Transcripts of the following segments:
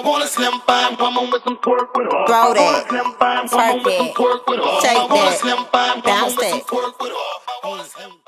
want a slim fine woman with some twerk with her. Throw I want a that, slim fine woman twerk with some that, twerk with her. shake I want a that, slim fine bounce woman with some that. twerk with her.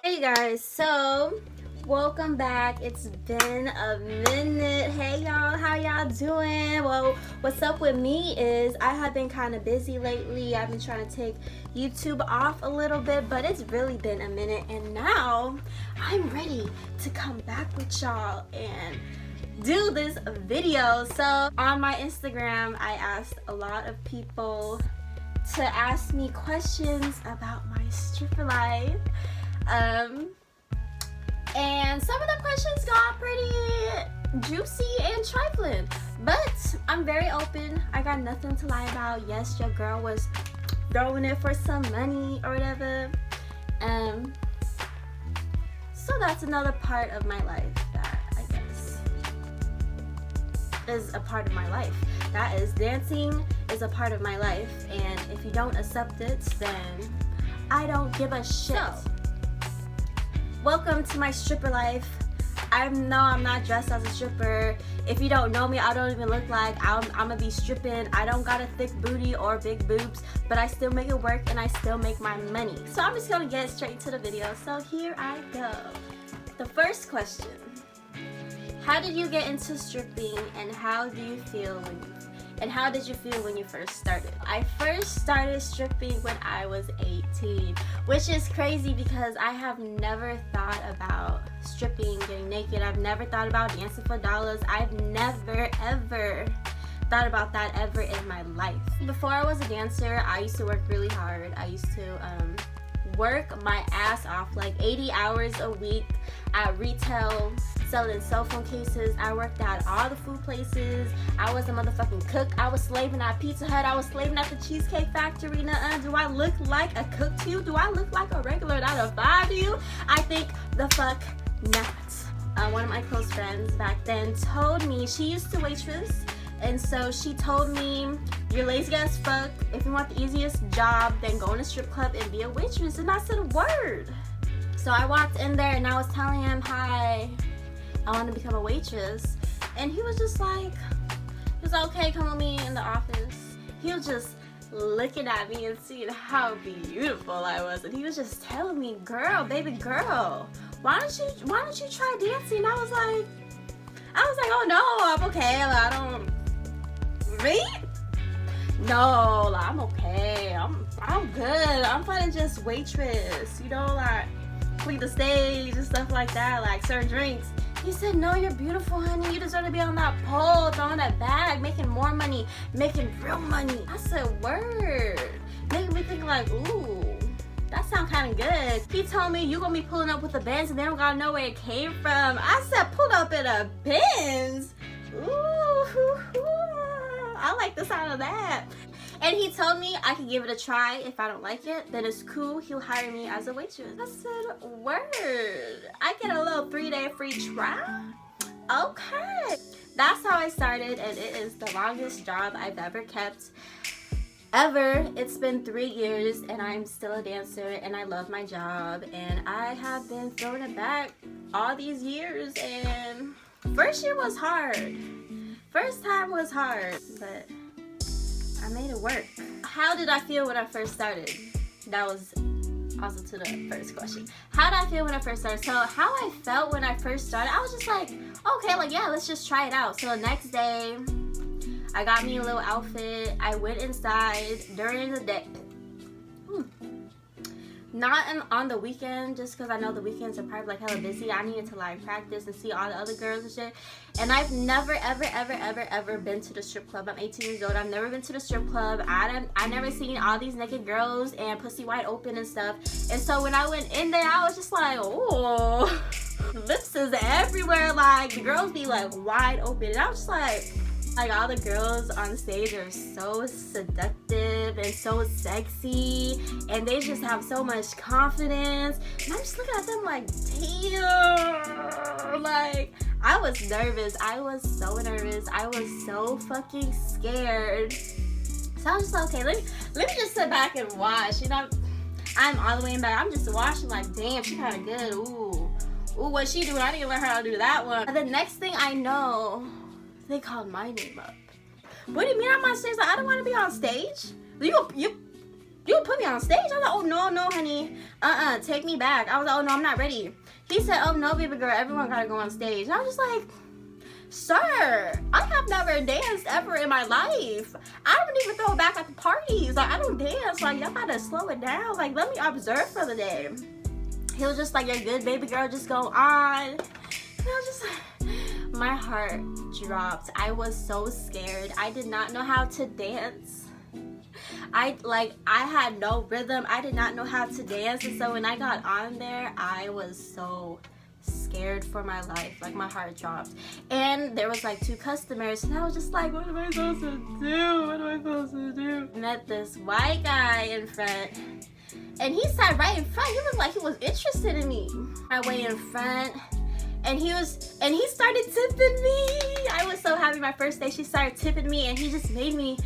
Hey guys, so welcome back. It's been a minute. Hey y'all, how y'all doing? Well, what's up with me is I have been kind of busy lately. I've been trying to take YouTube off a little bit, but it's really been a minute, and now I'm ready to come back with y'all and do this video. So on my Instagram, I asked a lot of people to ask me questions about my stripper life. And some of the questions got pretty juicy and trifling, but I'm very open. I got nothing to lie about. Yes, your girl was throwing it for some money or whatever. So that's another part of my life that I guess is a part of my life. That is, dancing is a part of my life, and if you don't accept it, then I don't give a shit. So, welcome to my stripper life. I know I'm not dressed as a stripper. If you don't know me, I don't even look like I'm gonna be stripping. I don't got a thick booty or big boobs, but I still make it work and I still make my money. So I'm just gonna get straight to the video. So here I go. The first question: how did you get into stripping, and how did you feel when you first started? I first started stripping when I was 18, which is crazy because I have never thought about stripping, getting naked. I've never thought about dancing for dollars. I've never ever thought about that ever in my life. Before I was a dancer, I used to work really hard. I used to work my ass off, like 80 hours a week at retail, selling cell phone cases. I worked at all the food places. I was a motherfucking cook. I was slaving at Pizza Hut. I was slaving at the Cheesecake Factory. Nuh-uh. Do I look like a cook to you? Do I look like a regular 9 to 5 to you? I think the fuck not. One of my close friends back then told me, she used to waitress, and so she told me, you're lazy as fuck. If you want the easiest job, then go in a strip club and be a waitress. And I said, word. So I walked in there and I was telling him, hi, I want to become a waitress. And he was just like, he was like, okay, come with me in the office. He was just looking at me and seeing how beautiful I was. And he was just telling me, girl, baby girl, why don't you try dancing? I was like, oh no, I'm okay. Like, I don't, me? No, like, I'm okay. I'm good. I'm fine to just waitress, you know, like clean the stage and stuff like that, like serve drinks. He said, no, you're beautiful, honey. You deserve to be on that pole, throwing that bag, making more money, making real money. I said, word. Making me think like, ooh, that sound kind of good. He told me, you gonna be pulling up with the Benz and they don't gotta know where it came from. I said, pulled up in a Benz? Ooh, I like the sound of that. And he told me I could give it a try. If I don't like it, then it's cool. He'll hire me as a waitress. I said, word. I get a little 3-day free trial? Okay. That's how I started, and it is the longest job I've ever kept. Ever. It's been 3 years, and I'm still a dancer, and I love my job, and I have been throwing it back all these years, and first year was hard. First time was hard, but I made it work. How did I feel when I first started? That was also to the first question. How did I feel when I first started? So how I felt when I first started, I was just like, okay, like, yeah, let's just try it out. So the next day, I got me a little outfit. I went inside during the day. Not on the weekend, just because I know the weekends are probably like hella busy. I needed to like practice and see all the other girls and shit. And I've never ever been to the strip club. I'm 18 years old. I've never been to the strip club. I never seen all these naked girls and pussy wide open and stuff. And so when I went in there, I was just like, oh, lips is everywhere. Like the girls be like wide open, and I was just like all the girls on stage are so seductive and so sexy, and they just have so much confidence, and I'm just looking at them like, damn. Like, I was nervous. I was so nervous. I was so fucking scared. So I was just like, okay, let me just sit back and watch. You know, I'm all the way in back. I'm just watching like, damn, she kind of good. Ooh, what she doing? I need to learn how to do that one. And the next thing I know, they called my name up. What do you mean I'm on stage? Like, I don't want to be on stage. You put me on stage? I was like, oh, no, honey. Take me back. I was like, oh, no, I'm not ready. He said, oh, no, baby girl, everyone got to go on stage. And I was just like, sir, I have never danced ever in my life. I don't even throw it back at the parties. Like, I don't dance. Like, y'all got to slow it down. Like, let me observe for the day. He was just like, you're good, baby girl. Just go on. And I was just like, my heart dropped. I was so scared. I did not know how to dance. I had no rhythm. I did not know how to dance. And so when I got on there, I was so scared for my life. Like, my heart dropped. And there was like 2 customers, and I was just like, what am I supposed to do? What am I supposed to do? Met this white guy in front, and he sat right in front. He looked like he was interested in me. I way in front, and he started tipping me. I was so happy. My first day, she started tipping me, and he just made me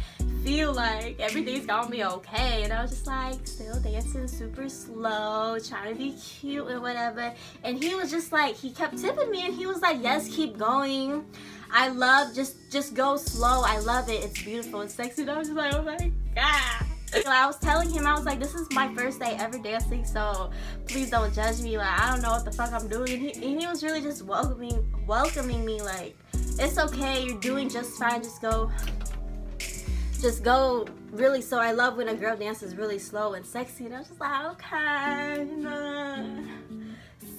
feel like everything's gonna be okay. And I was just like, still dancing super slow, trying to be cute and whatever. And he was just like, he kept tipping me, and he was like, yes, keep going. I love, just go slow. I love it. It's beautiful and sexy. And I was just like, oh my God. So I was telling him, I was like, this is my first day ever dancing, so please don't judge me. Like, I don't know what the fuck I'm doing. And he was really just welcoming me, like, it's okay, you're doing just fine. Just go really slow. I love when a girl dances really slow and sexy. And I was just like, okay,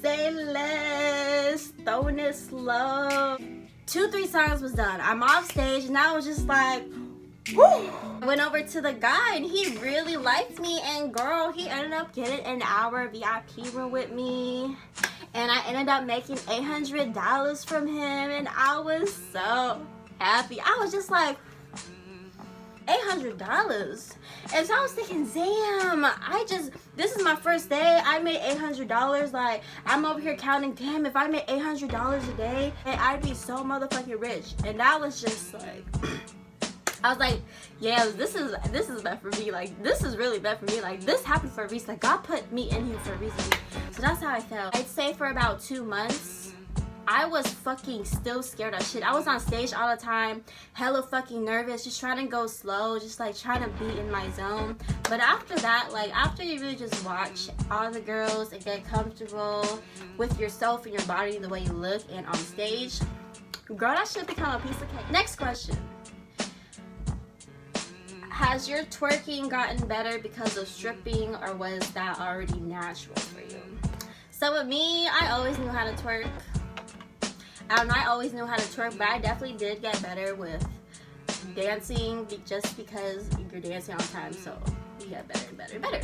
say less, throwing it slow. 2-3 songs was done. I'm off stage, and I was just like, woo. I went over to the guy, and he really liked me, and girl, he ended up getting an hour VIP room with me, and I ended up making $800 from him, and I was so happy. I was just like, $800. And so I was thinking, damn, this is my first day. I made $800. Like, I'm over here counting, damn, if I made $800 a day, I'd be so motherfucking rich. And that was just like, I was like, yeah, this is meant for me. Like, this is really meant for me. Like, this happened for a reason. Like, God put me in here for a reason. So that's how I felt. I'd say for about 2 months, I was fucking still scared of shit. I was on stage all the time, hella fucking nervous, just trying to go slow, just like trying to be in my zone. But after that, like, after you really just watch all the girls and get comfortable with yourself and your body, the way you look and on stage, girl, that shit become a piece of cake. Next question. Has your twerking gotten better because of stripping, or was that already natural for you? So with me, I always knew how to twerk. I always knew how to twerk, but I definitely did get better with dancing just because you're dancing all the time, so you get better and better and better.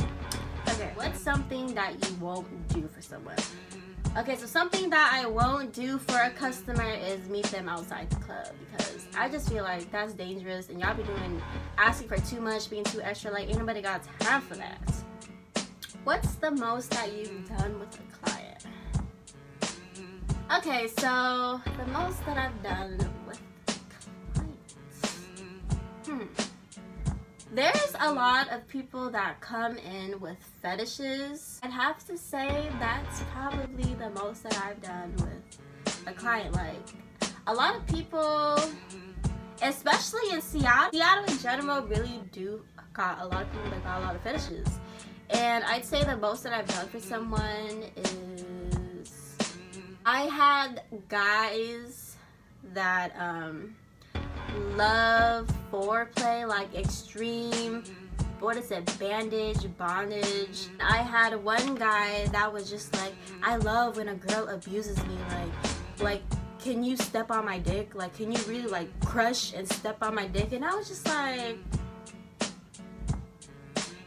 Okay, what's something that you won't do for someone? Okay, so something that I won't do for a customer is meet them outside the club, because I just feel like that's dangerous, and y'all be asking for too much, being too extra. Like, ain't nobody got time for that. What's the most that you've done with a client? Okay, so the most that I've done with clients. There's a lot of people that come in with fetishes. I'd have to say that's probably the most that I've done with a client. Like, a lot of people, especially in Seattle in general, really do got a lot of people that got a lot of fetishes. And I'd say the most that I've done for someone is, I had guys that love foreplay, like extreme, bondage. I had one guy that was just like, I love when a girl abuses me, like can you step on my dick? Like, can you really like crush and step on my dick? And I was just like,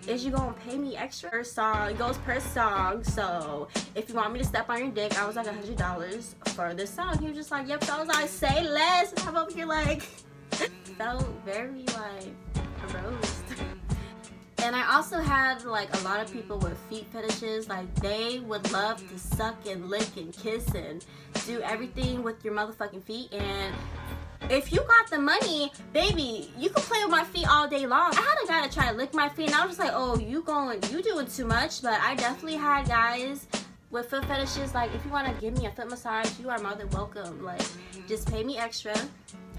is you gonna pay me extra per song? It goes per song, so if you want me to step on your dick, I was like $100 for this song. He was just like, yep. So I was like, say less. And I'm over here like, felt very like aroused. And I also had like a lot of people with feet fetishes. Like, they would love to suck and lick and kiss and do everything with your motherfucking feet. And if you got the money, baby, you can play with my feet all day long. I had a guy to try to lick my feet, and I was just like, oh, you doing too much. But I definitely had guys with foot fetishes. Like, if you want to give me a foot massage, you are more than welcome. Like, just pay me extra,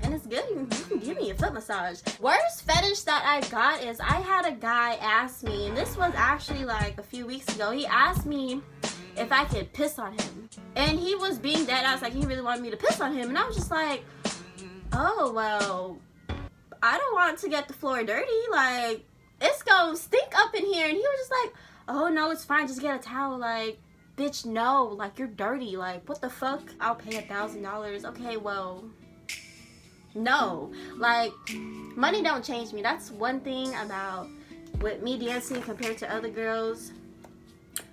and it's good. You can give me a foot massage. Worst fetish that I got is I had a guy ask me, and this was actually like a few weeks ago. He asked me if I could piss on him, and he was being dead ass, like he really wanted me to piss on him, and I was just like, oh well, I don't want to get the floor dirty, like it's gonna stink up in here. And he was just like, oh no, it's fine, just get a towel. Like, bitch, no, like you're dirty, like what the fuck? I'll pay $1,000. Okay, well, no, like money don't change me. That's one thing about with me dancing compared to other girls.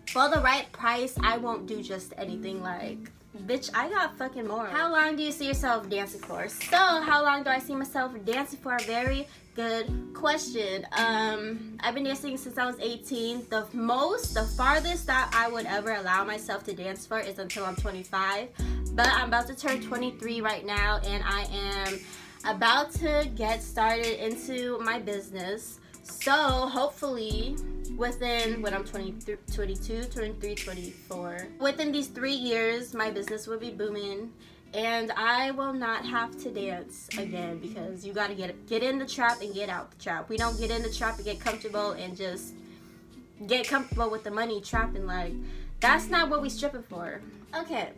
For the right price, I won't do just anything. Like, bitch, I got fucking more. How long do you see yourself dancing for? So, how long do I see myself dancing for? A very good question. I've been dancing since I was 18. The farthest that I would ever allow myself to dance for is until I'm 25. But I'm about to turn 23 right now, and I am about to get started into my business. So, hopefully, within when I'm 22, 23, 24, within these 3 years, my business will be booming, and I will not have to dance again, because you gotta get in the trap and get out the trap. We don't get in the trap and get comfortable and just get comfortable with the money trapping. Like, that's not what we stripping for. Okay,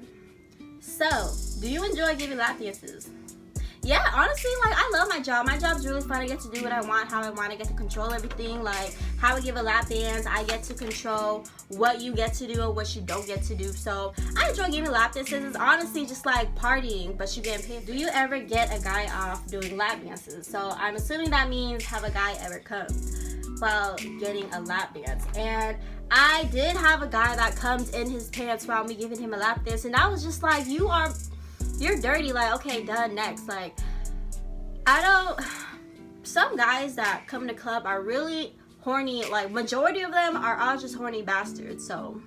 so do you enjoy giving lap dances? Yeah, honestly, like, I love my job. My job's really fun. I get to do what I want, how I want. I get to control everything, like how I give a lap dance. I get to control what you get to do or what you don't get to do. So I enjoy giving lap dances. It's honestly just like partying, but you getting paid. Do you ever get a guy off doing lap dances? So I'm assuming that means, have a guy ever come while getting a lap dance? And I did have a guy that comes in his pants while me giving him a lap dance, and I was just like, you're dirty. Like, okay, done, next. Like, some guys that come to club are really horny. Like, majority of them are all just horny bastards. So,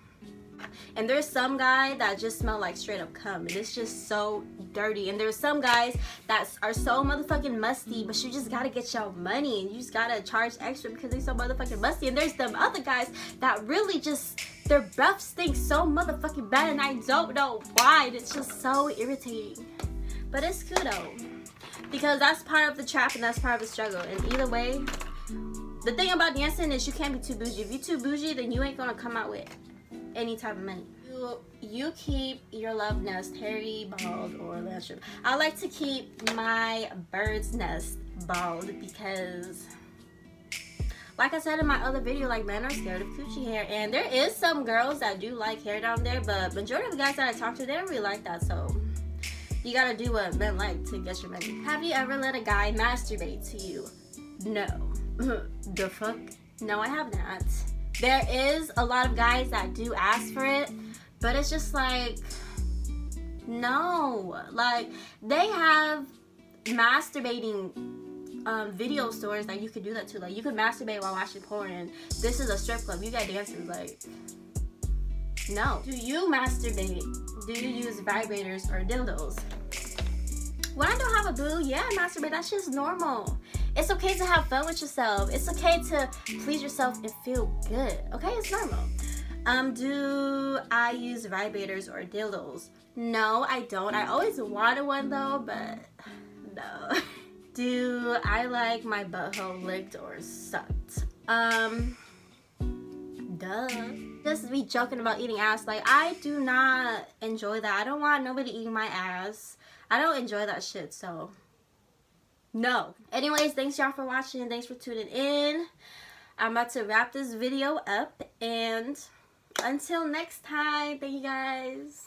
and there's some guy that just smell like straight up cum, and it's just so dirty. And there's some guys that are so motherfucking musty, but you just gotta get your money, and you just gotta charge extra because they're so motherfucking musty. And there's them other guys that really just, their breath stinks so motherfucking bad, and I don't know why. It's just so irritating. But it's cool though, because that's part of the trap and that's part of the struggle. And either way, the thing about dancing is you can't be too bougie. If you're too bougie, then you ain't gonna come out with any type of money. You keep your love nest hairy, bald, or lash. I like to keep my bird's nest bald because, like I said in my other video, like, men are scared of coochie hair. And there is some girls that do like hair down there, but majority of the guys that I talk to, they don't really like that. So you gotta do what men like to get your money. Have you ever let a guy masturbate to you? No. The fuck? No, I have not. There is a lot of guys that do ask for it, but it's just like, no. Like, they have masturbating video stores that you could do that to. Like, you could masturbate while watching porn. This is a strip club. You got dancers. Like, no. Do you masturbate? Do you use vibrators or dildos? When I don't have a boo, yeah, I masturbate. That's just normal. It's okay to have fun with yourself. It's okay to please yourself and feel good. Okay, it's normal. Do I use vibrators or dildos? No, I don't. I always wanted one though, but no. Do I like my butthole licked or sucked? Duh. Just be joking about eating ass. Like, I do not enjoy that. I don't want nobody eating my ass. I don't enjoy that shit, so no. Anyways, thanks y'all for watching. Thanks for tuning in. I'm about to wrap this video up, and until next time, thank you guys.